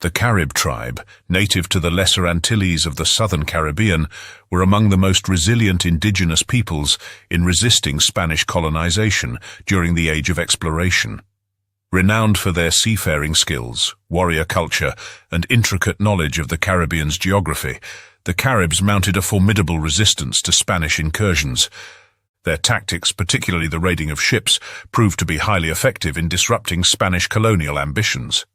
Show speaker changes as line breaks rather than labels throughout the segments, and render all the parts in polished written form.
The Carib Tribe, native to the Lesser Antilles of the southern Caribbean, were among the most resilient indigenous peoples in resisting Spanish colonization during the Age of Exploration. Renowned for their seafaring skills, warrior culture, and intricate knowledge of the Caribbean's geography, the Caribs mounted a formidable resistance to Spanish incursions. Their tactics, particularly the raiding of ships, proved to be highly effective in disrupting Spanish colonial ambitions.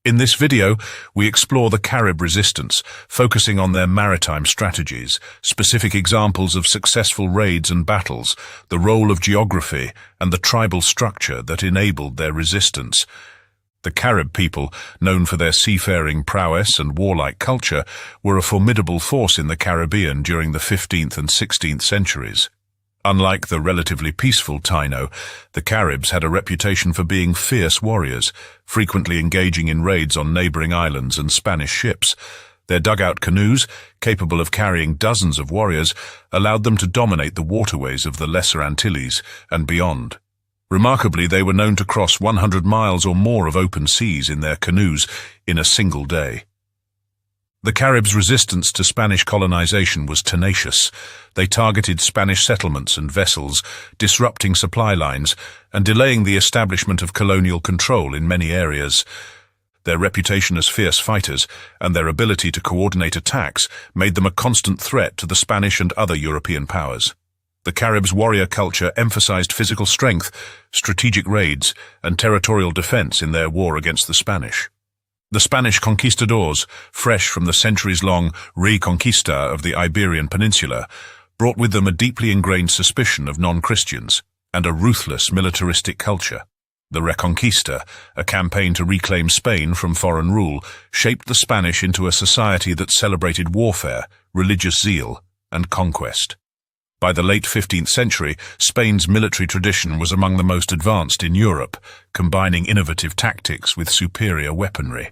In this video, we explore the Carib resistance, focusing on their maritime strategies, specific examples of successful raids and battles, the role of geography, and the tribal structure that enabled their resistance. The Carib people, known for their seafaring prowess and warlike culture, were a formidable force in the Caribbean during the 15th and 16th centuries. Unlike the relatively peaceful Taino, the Caribs had a reputation for being fierce warriors, frequently engaging in raids on neighboring islands and Spanish ships. Their dugout canoes, capable of carrying dozens of warriors, allowed them to dominate the waterways of the Lesser Antilles and beyond. Remarkably, they were known to cross 100 miles or more of open seas in their canoes in a single day. The Caribs' resistance to Spanish colonization was tenacious. They targeted Spanish settlements and vessels, disrupting supply lines and delaying the establishment of colonial control in many areas. Their reputation as fierce fighters and their ability to coordinate attacks made them a constant threat to the Spanish and other European powers. The Caribs' warrior culture emphasized physical strength, strategic raids, and territorial defense in their war against the Spanish. The Spanish conquistadors, fresh from the centuries-long reconquista of the Iberian Peninsula, brought with them a deeply ingrained suspicion of non-Christians and a ruthless militaristic culture. The Reconquista, a campaign to reclaim Spain from foreign rule, shaped the Spanish into a society that celebrated warfare, religious zeal, and conquest. By the late 15th century, Spain's military tradition was among the most advanced in Europe, combining innovative tactics with superior weaponry.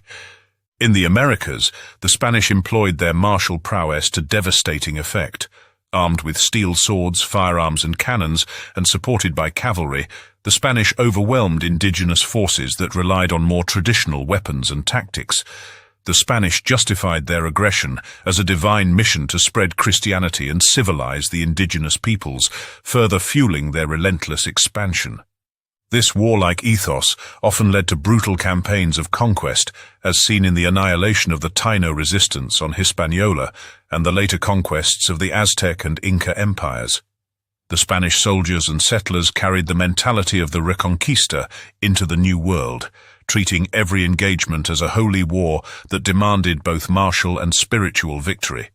In the Americas, the Spanish employed their martial prowess to devastating effect. Armed with steel swords, firearms, and cannons, and supported by cavalry, the Spanish overwhelmed indigenous forces that relied on more traditional weapons and tactics. The Spanish justified their aggression as a divine mission to spread Christianity and civilize the indigenous peoples, further fueling their relentless expansion. This warlike ethos often led to brutal campaigns of conquest, as seen in the annihilation of the Taino resistance on Hispaniola and the later conquests of the Aztec and Inca empires. The Spanish soldiers and settlers carried the mentality of the Reconquista into the New World, treating every engagement as a holy war that demanded both martial and spiritual victory.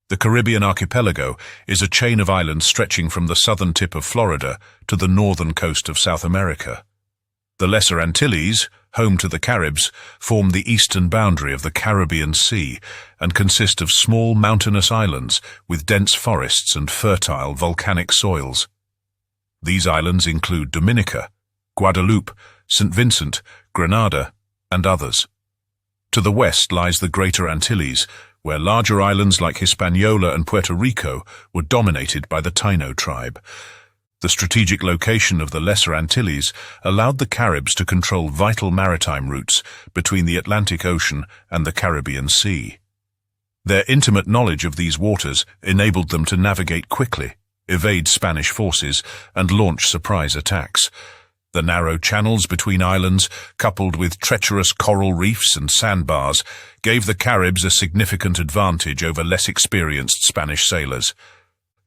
The Caribbean archipelago is a chain of islands stretching from the southern tip of Florida to the northern coast of South America. The Lesser Antilles, home to the Caribs, form the eastern boundary of the Caribbean Sea and consist of small mountainous islands with dense forests and fertile volcanic soils. These islands include Dominica, Guadeloupe, St. Vincent, Grenada, and others. To the west lies the Greater Antilles, where larger islands like Hispaniola and Puerto Rico were dominated by the Taino tribe. The strategic location of the Lesser Antilles allowed the Caribs to control vital maritime routes between the Atlantic Ocean and the Caribbean Sea. Their intimate knowledge of these waters enabled them to navigate quickly, evade Spanish forces, and launch surprise attacks. The narrow channels between islands, coupled with treacherous coral reefs and sandbars, gave the Caribs a significant advantage over less experienced Spanish sailors.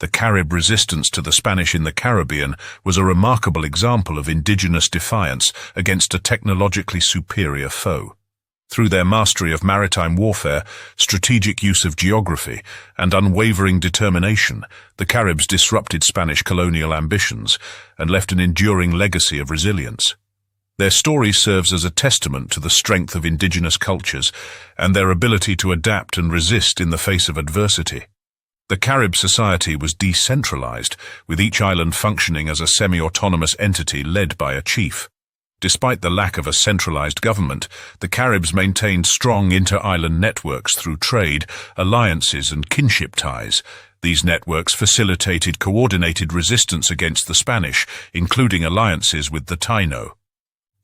The Carib resistance to the Spanish in the Caribbean was a remarkable example of indigenous defiance against a technologically superior foe. Through their mastery of maritime warfare, strategic use of geography, and unwavering determination, the Caribs disrupted Spanish colonial ambitions and left an enduring legacy of resilience. Their story serves as a testament to the strength of indigenous cultures and their ability to adapt and resist in the face of adversity. The Carib society was decentralized, with each island functioning as a semi-autonomous entity led by a chief. Despite the lack of a centralized government, the Caribs maintained strong inter-island networks through trade, alliances, and kinship ties. These networks facilitated coordinated resistance against the Spanish, including alliances with the Taino.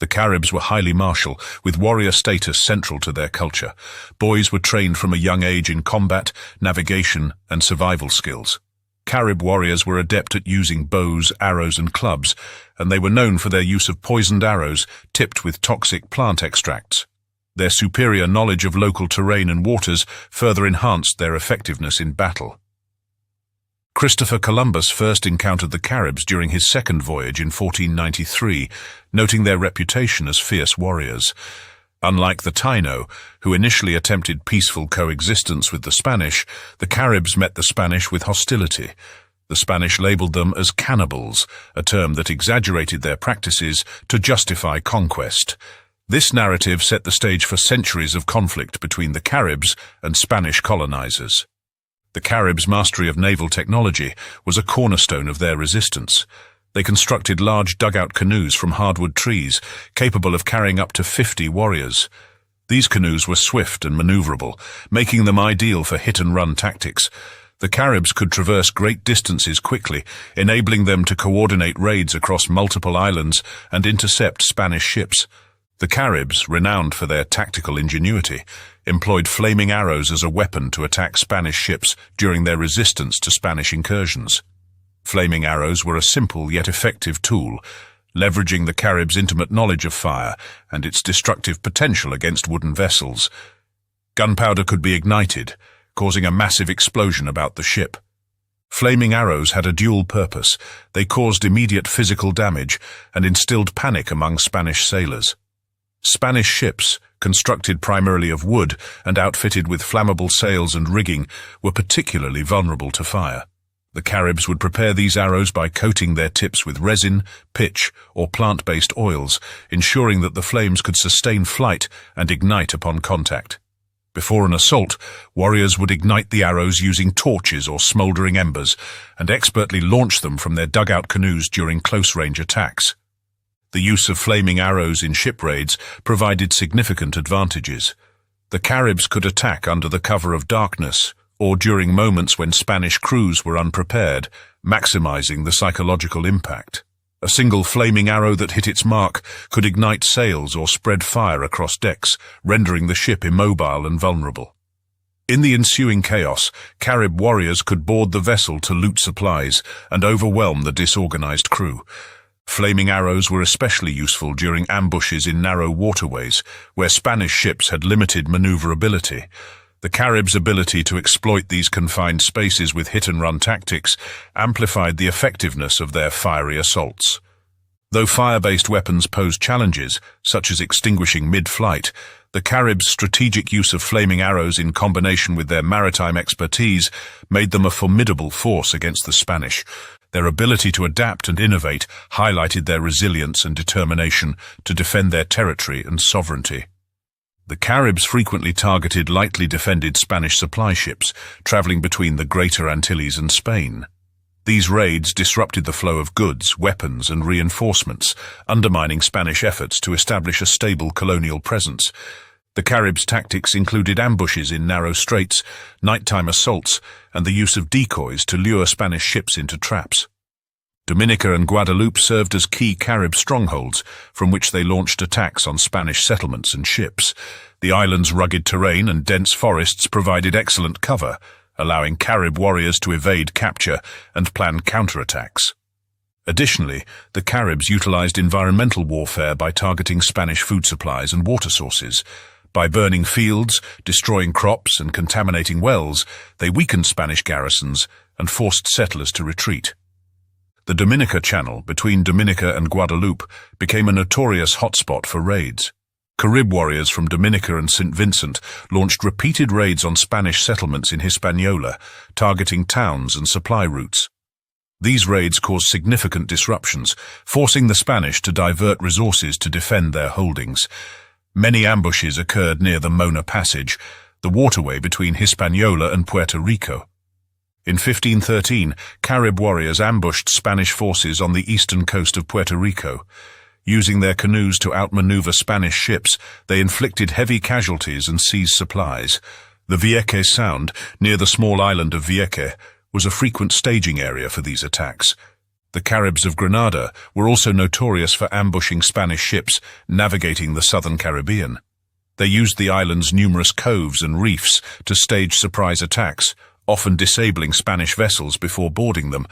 The Caribs were highly martial, with warrior status central to their culture. Boys were trained from a young age in combat, navigation, and survival skills. Carib warriors were adept at using bows, arrows, and clubs, and they were known for their use of poisoned arrows tipped with toxic plant extracts. Their superior knowledge of local terrain and waters further enhanced their effectiveness in battle. Christopher Columbus first encountered the Caribs during his second voyage in 1493, noting their reputation as fierce warriors. Unlike the Taino, who initially attempted peaceful coexistence with the Spanish, the Caribs met the Spanish with hostility. The Spanish labeled them as cannibals, a term that exaggerated their practices to justify conquest. This narrative set the stage for centuries of conflict between the Caribs and Spanish colonizers. The Caribs' mastery of naval technology was a cornerstone of their resistance. They constructed large dugout canoes from hardwood trees, capable of carrying up to 50 warriors. These canoes were swift and maneuverable, making them ideal for hit-and-run tactics. The Caribs could traverse great distances quickly, enabling them to coordinate raids across multiple islands and intercept Spanish ships. The Caribs, renowned for their tactical ingenuity, employed flaming arrows as a weapon to attack Spanish ships during their resistance to Spanish incursions. Flaming arrows were a simple yet effective tool, leveraging the Caribs' intimate knowledge of fire and its destructive potential against wooden vessels. Gunpowder could be ignited, causing a massive explosion about the ship. Flaming arrows had a dual purpose. They caused immediate physical damage and instilled panic among Spanish sailors. Spanish ships, constructed primarily of wood and outfitted with flammable sails and rigging, were particularly vulnerable to fire. The Caribs would prepare these arrows by coating their tips with resin, pitch, or plant-based oils, ensuring that the flames could sustain flight and ignite upon contact. Before an assault, warriors would ignite the arrows using torches or smoldering embers, and expertly launch them from their dugout canoes during close-range attacks. The use of flaming arrows in ship raids provided significant advantages. The Caribs could attack under the cover of darkness, or during moments when Spanish crews were unprepared, maximizing the psychological impact. A single flaming arrow that hit its mark could ignite sails or spread fire across decks, rendering the ship immobile and vulnerable. In the ensuing chaos, Carib warriors could board the vessel to loot supplies and overwhelm the disorganized crew. Flaming arrows were especially useful during ambushes in narrow waterways, where Spanish ships had limited maneuverability. The Caribs' ability to exploit these confined spaces with hit-and-run tactics amplified the effectiveness of their fiery assaults. Though fire-based weapons posed challenges, such as extinguishing mid-flight, the Caribs' strategic use of flaming arrows in combination with their maritime expertise made them a formidable force against the Spanish. Their ability to adapt and innovate highlighted their resilience and determination to defend their territory and sovereignty. The Caribs frequently targeted lightly defended Spanish supply ships, traveling between the Greater Antilles and Spain. These raids disrupted the flow of goods, weapons, and reinforcements, undermining Spanish efforts to establish a stable colonial presence. The Caribs' tactics included ambushes in narrow straits, nighttime assaults, and the use of decoys to lure Spanish ships into traps. Dominica and Guadeloupe served as key Carib strongholds, from which they launched attacks on Spanish settlements and ships. The island's rugged terrain and dense forests provided excellent cover, allowing Carib warriors to evade capture and plan counterattacks. Additionally, the Caribs utilized environmental warfare by targeting Spanish food supplies and water sources. By burning fields, destroying crops, and contaminating wells, they weakened Spanish garrisons and forced settlers to retreat. The Dominica Channel, between Dominica and Guadeloupe, became a notorious hotspot for raids. Carib warriors from Dominica and St. Vincent launched repeated raids on Spanish settlements in Hispaniola, targeting towns and supply routes. These raids caused significant disruptions, forcing the Spanish to divert resources to defend their holdings. Many ambushes occurred near the Mona Passage, the waterway between Hispaniola and Puerto Rico. In 1513, Carib warriors ambushed Spanish forces on the eastern coast of Puerto Rico. Using their canoes to outmaneuver Spanish ships, they inflicted heavy casualties and seized supplies. The Vieques Sound, near the small island of Vieques, was a frequent staging area for these attacks. The The Caribs of Grenada were also notorious for ambushing Spanish ships navigating the southern Caribbean. They used the island's numerous coves and reefs to stage surprise attacks, often disabling Spanish vessels before boarding them.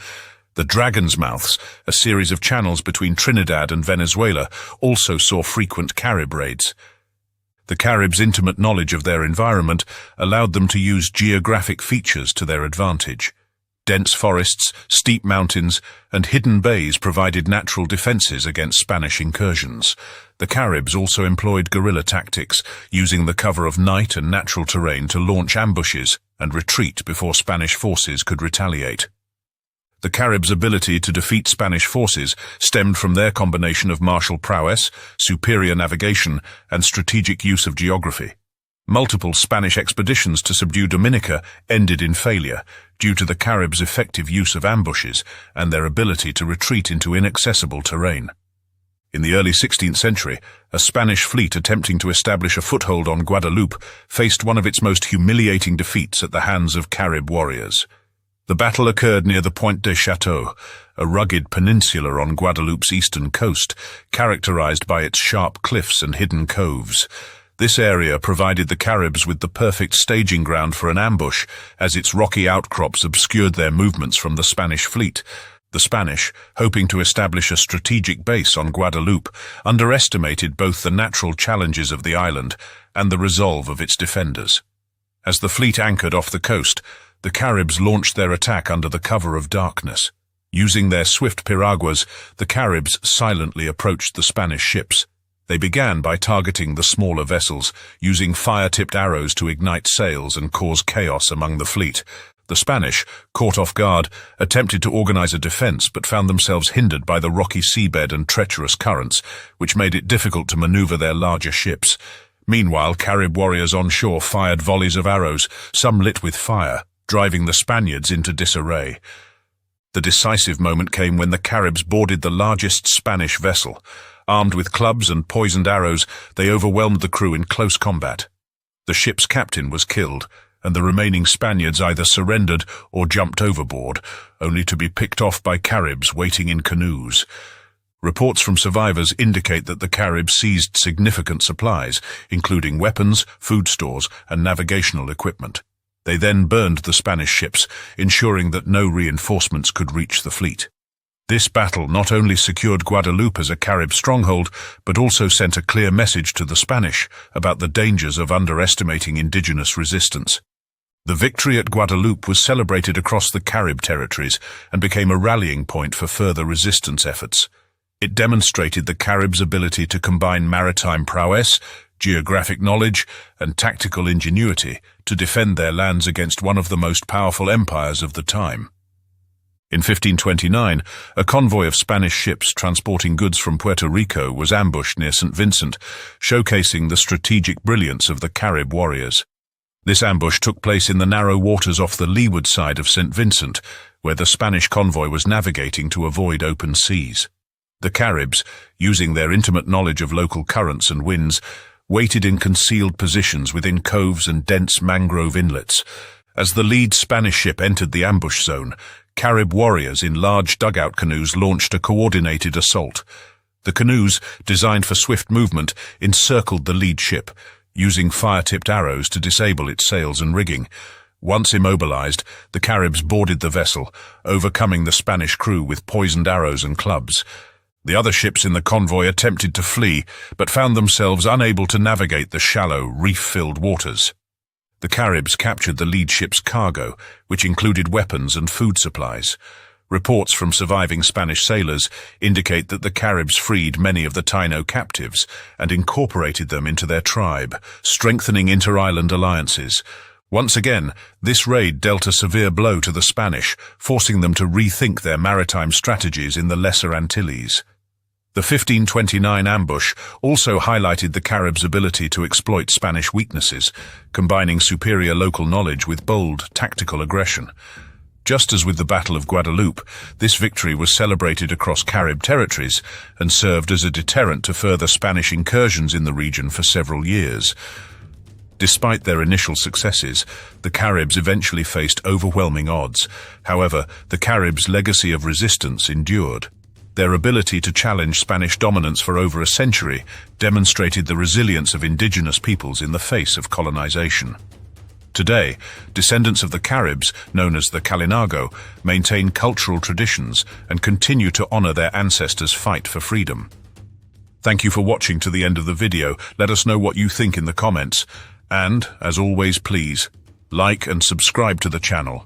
The Dragon's Mouths, a series of channels between Trinidad and Venezuela, also saw frequent Carib raids. The Caribs' intimate knowledge of their environment allowed them to use geographic features to their advantage. Dense forests, steep mountains, and hidden bays provided natural defenses against Spanish incursions. The Caribs also employed guerrilla tactics, using the cover of night and natural terrain to launch ambushes and retreat before Spanish forces could retaliate. The Caribs' ability to defeat Spanish forces stemmed from their combination of martial prowess, superior navigation, and strategic use of geography. Multiple Spanish expeditions to subdue Dominica ended in failure due to the Caribs' effective use of ambushes and their ability to retreat into inaccessible terrain. In the early 16th century, a Spanish fleet attempting to establish a foothold on Guadeloupe faced one of its most humiliating defeats at the hands of Carib warriors. The battle occurred near the Pointe de Château, a rugged peninsula on Guadeloupe's eastern coast, characterized by its sharp cliffs and hidden coves. This area provided the Caribs with the perfect staging ground for an ambush, as its rocky outcrops obscured their movements from the Spanish fleet. The Spanish, hoping to establish a strategic base on Guadeloupe, underestimated both the natural challenges of the island and the resolve of its defenders. As the fleet anchored off the coast, the Caribs launched their attack under the cover of darkness. Using their swift piraguas, the Caribs silently approached the Spanish ships. They began by targeting the smaller vessels, using fire-tipped arrows to ignite sails and cause chaos among the fleet. The Spanish, caught off guard, attempted to organize a defense but found themselves hindered by the rocky seabed and treacherous currents, which made it difficult to maneuver their larger ships. Meanwhile, Carib warriors on shore fired volleys of arrows, some lit with fire, driving the Spaniards into disarray. The decisive moment came when the Caribs boarded the largest Spanish vessel. Armed with clubs and poisoned arrows, they overwhelmed the crew in close combat. The ship's captain was killed, and the remaining Spaniards either surrendered or jumped overboard, only to be picked off by Caribs waiting in canoes. Reports from survivors indicate that the Caribs seized significant supplies, including weapons, food stores, and navigational equipment. They then burned the Spanish ships, ensuring that no reinforcements could reach the fleet. This battle not only secured Guadeloupe as a Carib stronghold, but also sent a clear message to the Spanish about the dangers of underestimating indigenous resistance. The victory at Guadeloupe was celebrated across the Carib territories and became a rallying point for further resistance efforts. It demonstrated the Caribs' ability to combine maritime prowess, geographic knowledge, and tactical ingenuity to defend their lands against one of the most powerful empires of the time. In 1529, a convoy of Spanish ships transporting goods from Puerto Rico was ambushed near St. Vincent, showcasing the strategic brilliance of the Carib warriors. This ambush took place in the narrow waters off the leeward side of St. Vincent, where the Spanish convoy was navigating to avoid open seas. The Caribs, using their intimate knowledge of local currents and winds, waited in concealed positions within coves and dense mangrove inlets. As the lead Spanish ship entered the ambush zone, Carib warriors in large dugout canoes launched a coordinated assault. The canoes, designed for swift movement, encircled the lead ship, using fire-tipped arrows to disable its sails and rigging. Once immobilized, the Caribs boarded the vessel, overcoming the Spanish crew with poisoned arrows and clubs. The other ships in the convoy attempted to flee, but found themselves unable to navigate the shallow, reef-filled waters. The Caribs captured the lead ship's cargo, which included weapons and food supplies. Reports from surviving Spanish sailors indicate that the Caribs freed many of the Taino captives and incorporated them into their tribe, strengthening inter-island alliances. Once again, this raid dealt a severe blow to the Spanish, forcing them to rethink their maritime strategies in the Lesser Antilles. The 1529 ambush also highlighted the Caribs' ability to exploit Spanish weaknesses, combining superior local knowledge with bold, tactical aggression. Just as with the Battle of Guadeloupe, this victory was celebrated across Carib territories and served as a deterrent to further Spanish incursions in the region for several years. Despite their initial successes, the Caribs eventually faced overwhelming odds. However, the Caribs' legacy of resistance endured. Their ability to challenge Spanish dominance for over a century demonstrated the resilience of indigenous peoples in the face of colonization. Today, descendants of the Caribs, known as the Kalinago, maintain cultural traditions and continue to honor their ancestors' fight for freedom. Thank you for watching to the end of the video. Let us know what you think in the comments. And, as always, please, like and subscribe to the channel.